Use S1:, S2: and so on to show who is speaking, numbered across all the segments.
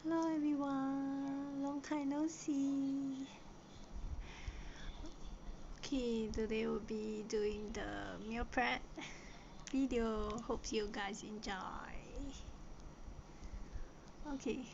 S1: Hello everyone, long time no see. Okay, today we'll be doing the meal prep video. Hope you guys enjoy. Okay.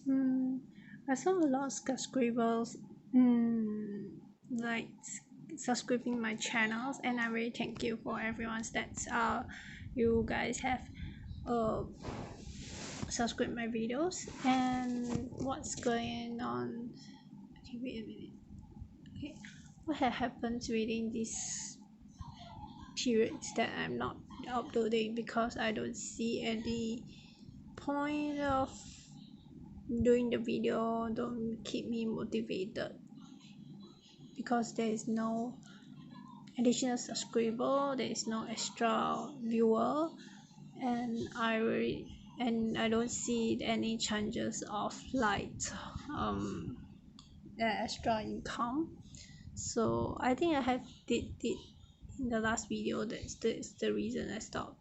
S1: I saw a lot of subscribers like subscribing my channels, and I really thank you for everyone that's you guys have uh subscribed my videos. And what's going on, okay, wait a minute. Okay, what had happened within this periods that I'm not uploading? Because I don't see any point of doing the video, don't keep me motivated, because there is no additional subscriber, there is no extra viewer, and I don't see any chances of like extra income. So I think I have did in the last video. That's the reason I stopped.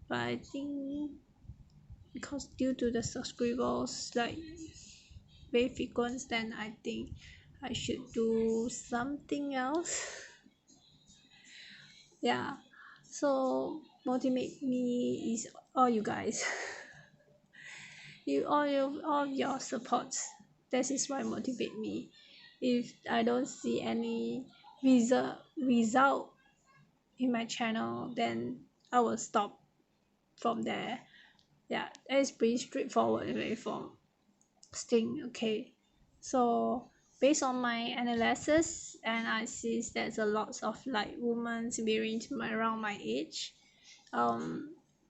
S1: But I think because due to the subscribers like very frequent, then I think I should do something else. Yeah, so motivate me is all you guys. All your supports. That is what motivate me. If I don't see any result in my channel, then I will stop from there. Yeah, that is pretty straightforward way for staying. Okay, so based on my analysis, and I see there's a lot of like women wearing around my age.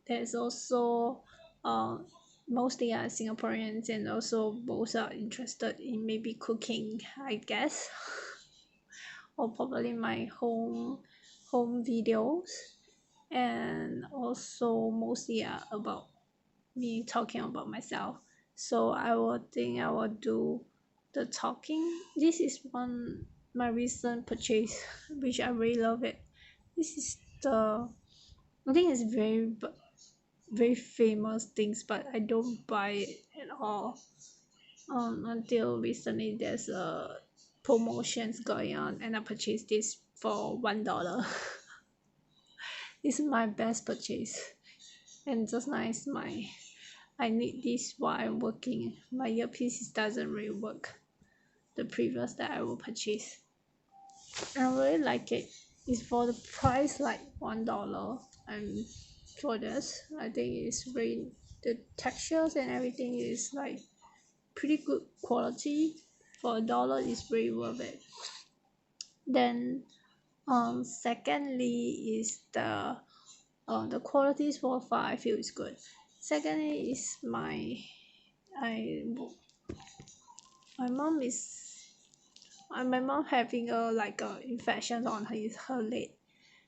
S1: There's also uh, mostly are Singaporeans, and also both are interested in maybe cooking, I guess, or probably my home videos, and also mostly are about me talking about myself. So I will think I will do the talking. This is one my recent purchase, which I really love it. This is the I think it's very famous things, but I don't buy it at all. Until recently, there's a promotions going on, and I purchased this for $1. This is my best purchase, and just nice. I need this while I'm working. My earpiece doesn't really work. The previous that I will purchase, I really like it. It's for the price like $1, and for this, I think it's very the textures and everything is like pretty good quality. For $1 is very worth it. Then secondly is the qualities for far I feel is good. Secondly is I my mom is my mom having a like a infection on her leg,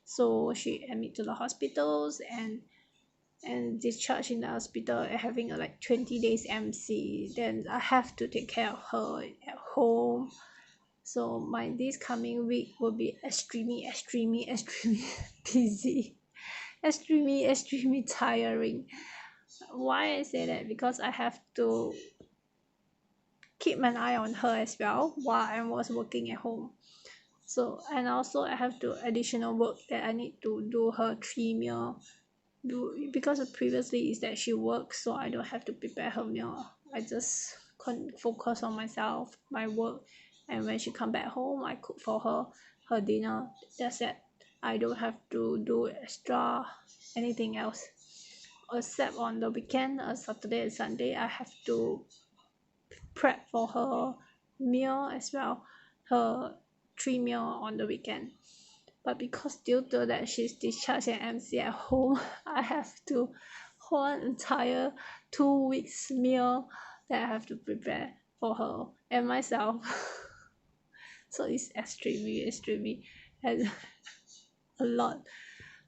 S1: so she admit to the hospitals and discharged in the hospital and having a like 20 days MC. Then I have to take care of her at home. So my this coming week will be extremely busy, extremely tiring. Why I say that? Because I have to keep an eye on her as well while I was working at home. So and also I have to additional work that I need to do her 3 meal. Because previously is that she works, so I don't have to prepare her meal. I just focus on myself, my work, and when she come back home, I cook for her dinner. That's it. I don't have to do extra anything else, except on the weekend, Saturday and Sunday, I have to prep for her meal as well, her 3 meal on the weekend. But because due to that she's discharged and MC at home, I have to whole entire 2 weeks meal that I have to prepare for her and myself. So it's extremely and a lot.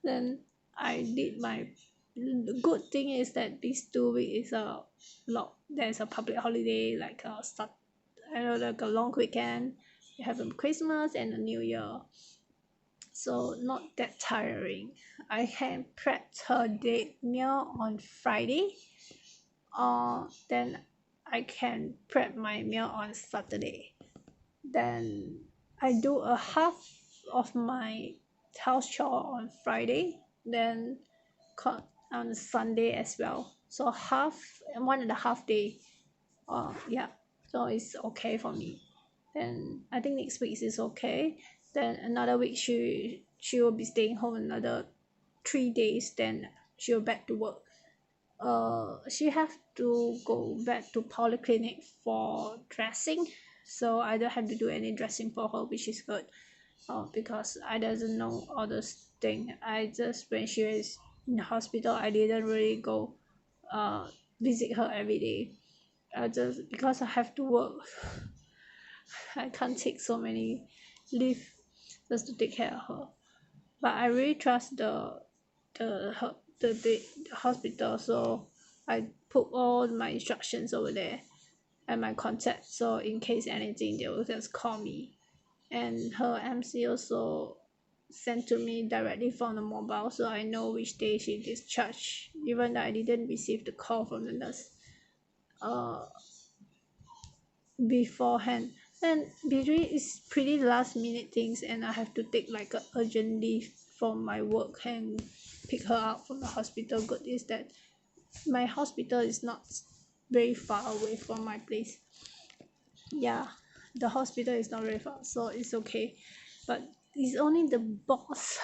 S1: Then I did my the good thing is that these 2 weeks is a lot. There's a public holiday like like a long weekend. You have a Christmas and a New Year, so not that tiring. I can prep her date meal on Friday, then I can prep my meal on Saturday. Then I do a half of my house chore on Friday, then on Sunday as well. So half and 1.5 day Yeah, so it's okay for me. Then I think next week is okay. Then another week she will be staying home another 3 days. Then she'll back to work. She have to go back to polyclinic for dressing, so I don't have to do any dressing for her, which is good. Because I doesn't know all this thing. I just when she was in the hospital, I didn't really go uh visit her every day. I just because I have to work, I can't take so many leave just to take care of her. But I really trust the hospital, so I put all my instructions over there and my contact, so in case anything they will just call me. And her MC also sent to me directly from the mobile, so I know which day she discharged, even though I didn't receive the call from the nurse uh beforehand. And between is pretty last minute things, and I have to take like a urgent leave from my work and pick her up from the hospital. Good is that my hospital is not very far away from my place. Yeah, the hospital is not very far, so it's okay. But it's only the boss.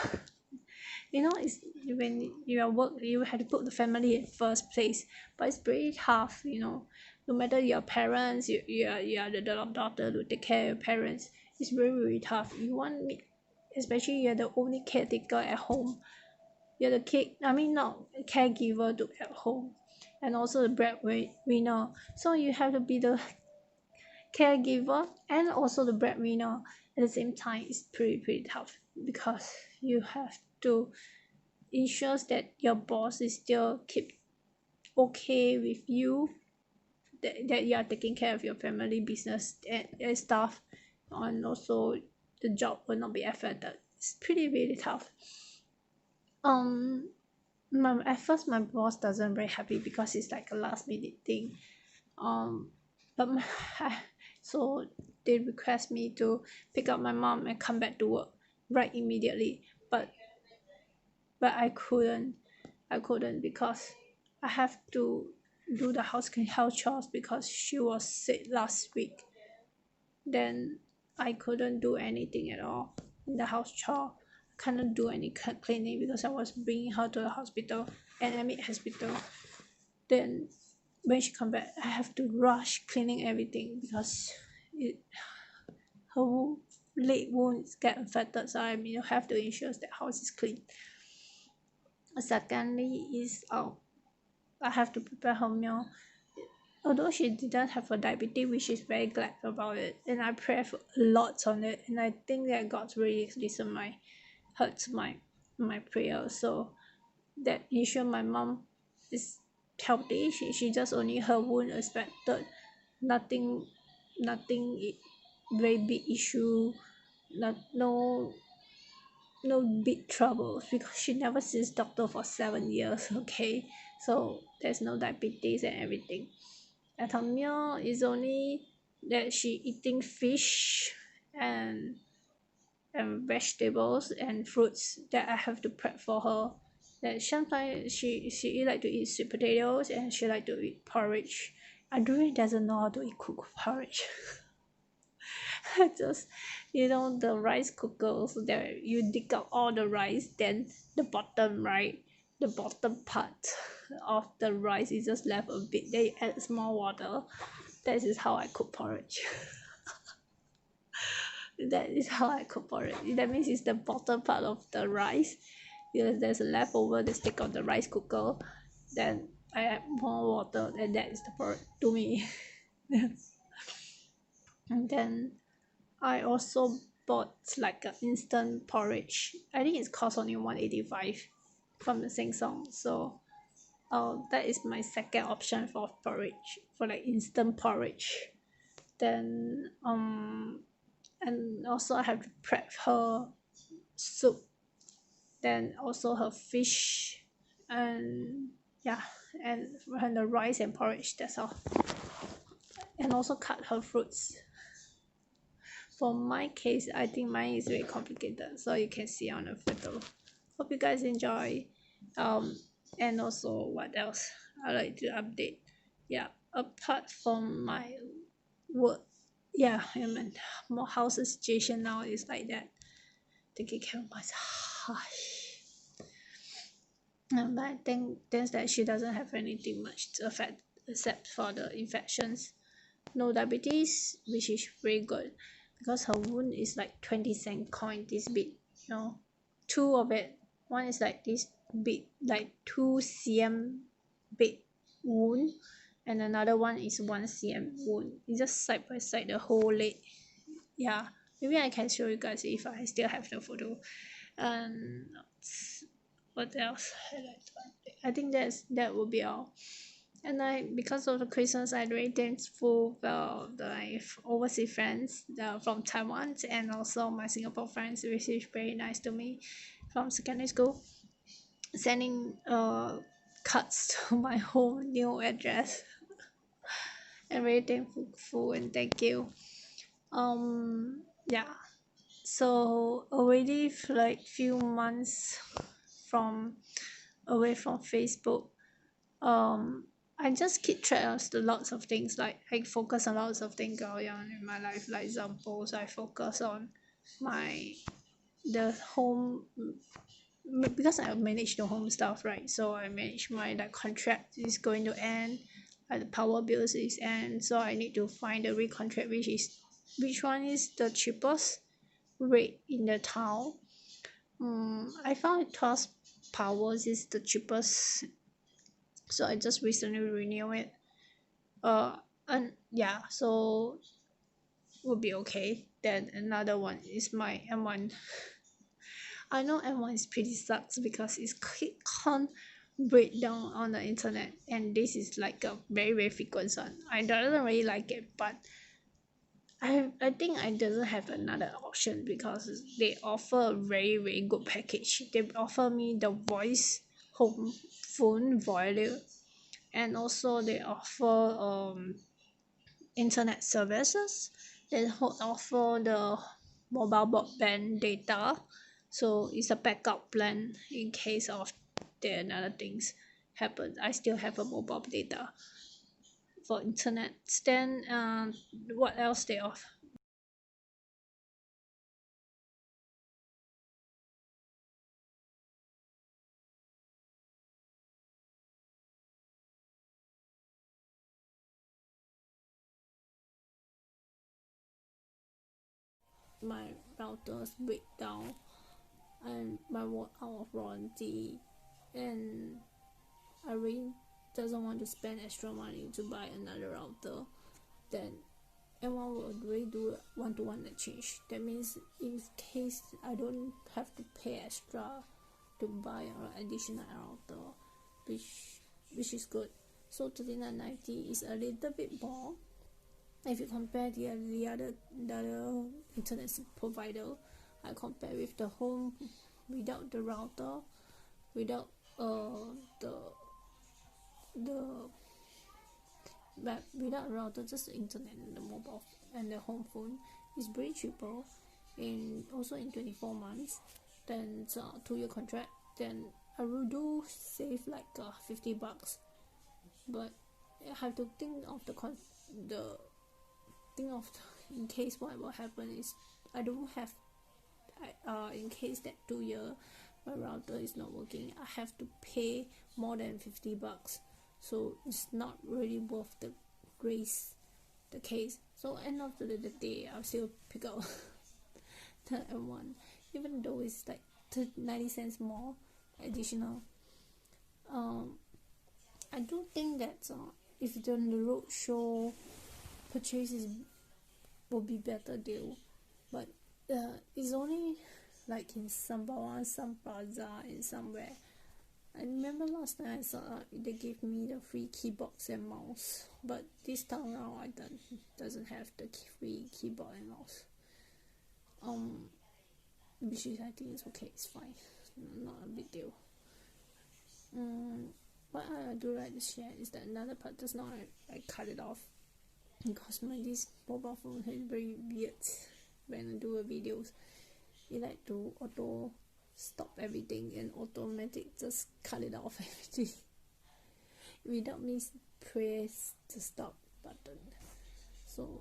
S1: It's when you are work, you have to put the family in first place. But it's very tough. No matter your parents, you are the daughter to take care of your parents. It's very very tough. You want me, especially you're the only caretaker at home. You're the kid, I mean not caregiver to at home, and also the breadwinner. So you have to be the caregiver and also the breadwinner at the same time. It's pretty tough because you have to ensure that your boss is still keep okay with you, that you are taking care of your family business and stuff, and also the job will not be affected. It's pretty really tough. um at first my boss doesn't very happy because it's like a last minute thing. um but so they request me to pick up my mom and come back to work right immediately. But I couldn't because I have to do the house chores because she was sick last week. Then I couldn't do anything at all in the house chore. Cannot do any cleaning because I was bringing her to the hospital and admit hospital. Then when she come back, I have to rush cleaning everything because it, her leg wounds get infected. So I mean, have to ensure that house is clean. Secondly is I have to prepare her meal. Although she didn't have a diabetes, which is very glad about it, and I pray for a lot on it, and I think that God really listen my hurts my prayer. So that ensure my mom is healthy. She just only her wound affected, nothing very big issue, not no big troubles because she never sees doctor for 7 years. Okay, so there's no diabetes and everything. At her meal is only that she eating fish and vegetables and fruits that I have to prep for her. That sometimes she like to eat sweet potatoes and she like to eat porridge. I really doesn't know how to eat cook porridge. I just the rice cooker, so that you dig out all the rice, then the bottom part of the rice is just left a bit, then you add small water. That is how I cook porridge. That is how I cook porridge. That means it's the bottom part of the rice. Because there's a leftover, they take out the rice cooker, then I add more water, and that is the porridge to me. And then I also bought like a instant porridge. I think it's cost only 185 from the Samsung. So that is my second option for porridge, for like instant porridge. Then and also I have to prep her soup, then also her fish, and yeah, and the rice and porridge, that's all. And also cut her fruits. For my case, I think mine is very complicated, so you can see on the photo. Hope you guys enjoy. And also what else I like to update. Yeah, apart from my work, yeah, I mean, more house situation now is like that. Taking care of myself. But I think that's that she doesn't have anything much to affect except for the infections. No diabetes, which is very good because her wound is like 20-cent coin this big, two of it. One is like this big, like 2 cm big wound, and another one is 1 cm wound. It's just side by side the whole leg. Yeah, maybe I can show you guys if I still have the photo. And what else? I think that will be all. And because of the Christmas, I'm very thankful for the overseas friends from Taiwan, and also my Singapore friends, which is very nice to me from secondary school, sending cards to my home new address. I'm very thankful and thank you. Yeah. So already like few months from away from Facebook. I just keep track of the lots of things, like I focus on lots of things going on in my life. Like examples, I focus on the home, because I manage the home stuff, right? So I manage my like contract is going to end, the power bills is end, so I need to find the recontract, which one is the cheapest rate in the town. I found Trust Powers is the cheapest, so I just recently renew it. And yeah, so will be okay. Then another one is my M1. I know M1 is pretty sucks because it's can't break down on the internet, and this is like a very frequent one. I don't really like it, but I think I doesn't have another option because they offer a very good package. They offer me the voice home phone value, and also they offer internet services. They offer the mobile broadband data, so it's a backup plan in case of the another things happen. I still have a mobile data for internet. Then what else they offer? My routers break down and my work out of warranty, and I really doesn't want to spend extra money to buy another router, then everyone will really do one-to-one exchange. That means in case I don't have to pay extra to buy an additional router, which is good. So 39.90 is a little bit more if you compare the other internet provider. I compare with the home without the router, without the the but without router, just the internet and the mobile and the home phone is way cheaper, in also in 24 months. Then it's a 2-year contract. Then I will do save like $50, but I have to think of the think of in case what will happen is I don't have in case that 2 year my router is not working, I have to pay more than $50, so it's not really worth the case. So end of the day, I'll still pick up the M1, even though it's like 90 cents more additional. I do think that if the road show purchases will be better deal, but it's only like in Sembawang, some plaza, in somewhere. I remember last time I saw they gave me the free keyboards and mouse, but this time around I doesn't have the free keyboard and mouse. Which is I think it's okay, it's fine, not a big deal. What I do like to share is that another part just now I cut it off because this mobile phone is very weird when I do videos. It like to auto stop everything and automatic just cut it off everything without me press the stop button. So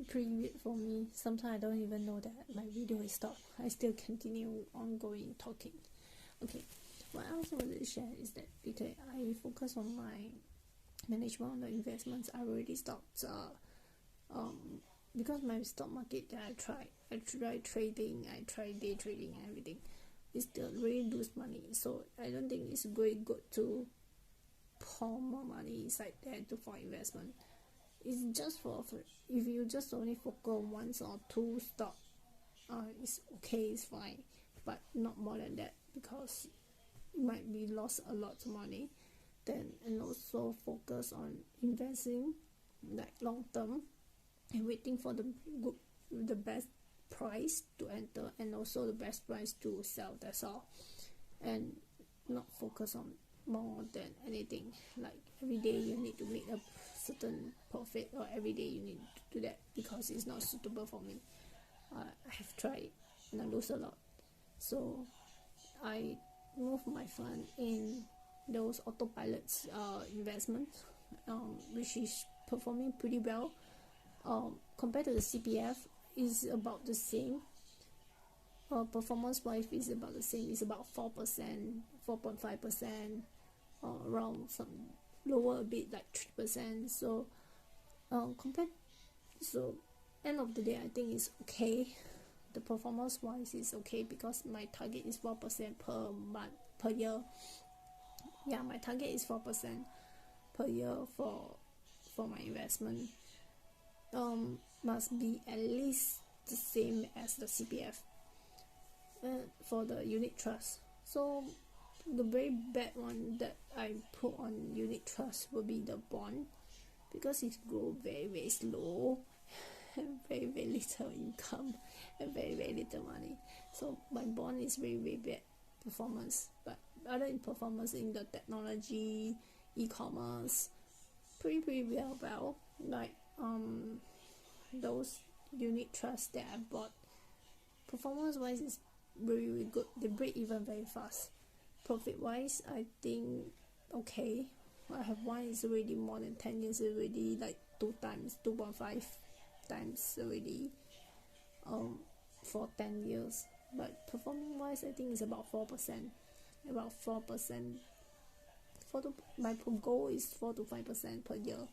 S1: pretty weird for me. Sometimes I don't even know that my video is stopped. I still continue ongoing talking. Okay, what else I wanted to share is that because I focus on my management on the investments, I already stopped because my stock market that I tried trading, I tried day trading and everything, it still really lose money. So I don't think it's very good to pour more money inside there for investment. It's just for if you just only focus on one or two stock, it's okay, it's fine, but not more than that, because you might be lost a lot of money. Then, and also focus on investing like long term and waiting for the best price to enter and also the best price to sell. That's all, and not focus on more than anything. Like every day you need to make a certain profit, or every day you need to do that, because it's not suitable for me. I have tried and I lose a lot, so I move my fund in those autopilots investment, which is performing pretty well. Compared to the CPF, is about the same. Performance wise is about the same. It's about 4%, 4.5%, around some lower a bit like 3%. So compared, so end of the day I think it's okay. The performance wise is okay, because my target is 4% per month, per year. Yeah, my target is 4% per year for my investment. Must be at least the same as the CPF for the unit trust. So the very bad one that I put on unit trust will be the bond, because it grow very very slow and very very little income and very very little money. So my bond is very very bad performance. But other in performance in the technology, e-commerce, pretty well. Like those unit trusts that I bought, performance wise is very very good. They break even very fast. Profit wise, I think okay. I have one is already more than 10 years already, like 2.5 times already, for 10 years. But performing wise, I think it's about 4%. About 4%. My goal is 4 to 5% per year.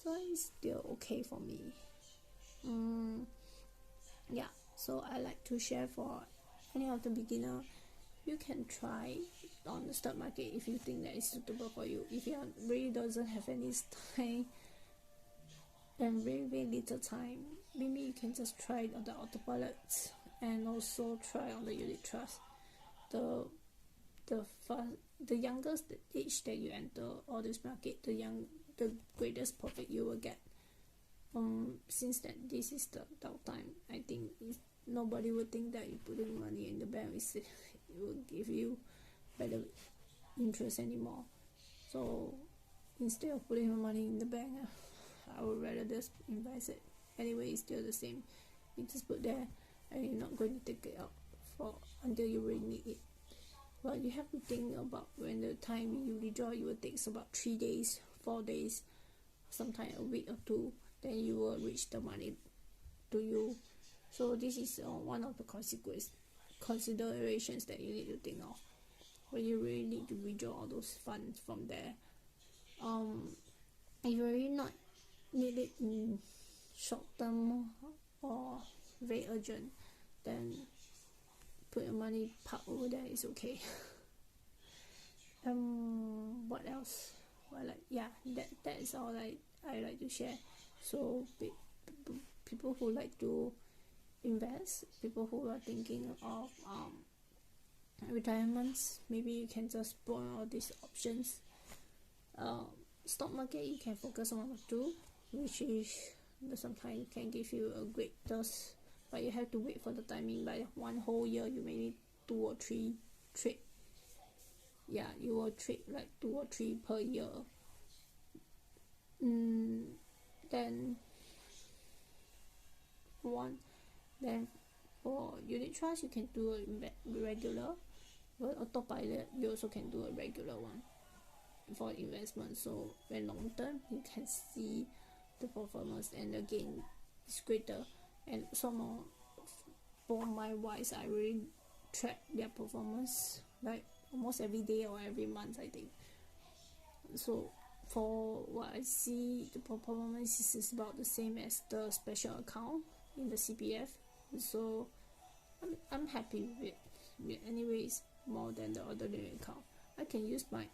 S1: So it's still okay for me. Yeah, so I like to share for any of the beginner. You can try on the stock market if you think that is suitable for you. If you really doesn't have any time and very very little time, maybe you can just try on the autopilot and also try on the unit trust. The youngest age that you enter all this market, the greatest profit you will get. Since that this is the time, I think nobody would think that you putting money in the bank it will give you better interest anymore. So instead of putting my money in the bank, I would rather just invest it. Anyway, it's still the same. You just put there and you're not going to take it out for until you really need it. But you have to think about when the time you withdraw, it will take about 3 days, 4 days, sometimes a week or two, then you will reach the money to you. So this is one of the considerations that you need to think of when you really need to withdraw all those funds from there. If you really not need it in short term or very urgent, then put your money park over there is okay. What else? That is all I like to share. So people who like to invest, people who are thinking of retirements, maybe you can just explore all these options. Stock market, you can focus on one or two, which is sometimes can give you a great dose, but you have to wait for the timing. By 1 whole year, you may need 2 or 3 trade. Yeah, you will trade like 2 or 3 per year. Then for unit trust, you can do a regular, but autopilot you also can do a regular one. for investment. So when long term, you can see the performance and the gain is greater. And some more, for my wise, I really track their performance like almost every day or every month, I think. So for what I see, the performance is about the same as the special account in the CPF. So I'm happy with it. Anyway, it's more than the ordinary account. I can use my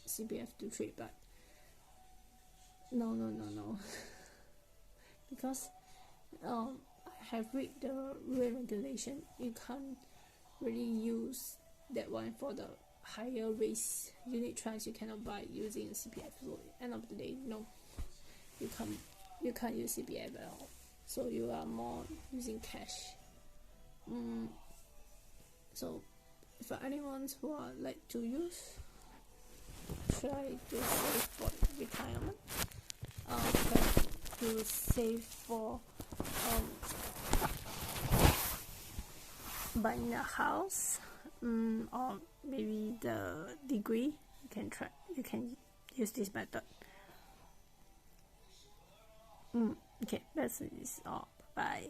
S1: CPF to trade, but no, because I have read the real regulation. You can't really use that one for the higher risk unit trust. You cannot buy using CPF. So end of the day, no, you can't use CPF at all. So you are more using cash. So for anyone who are like to use, try to save for retirement. Try to save for buying a house, or maybe the degree. You can use this method. Okay, that's all. Bye.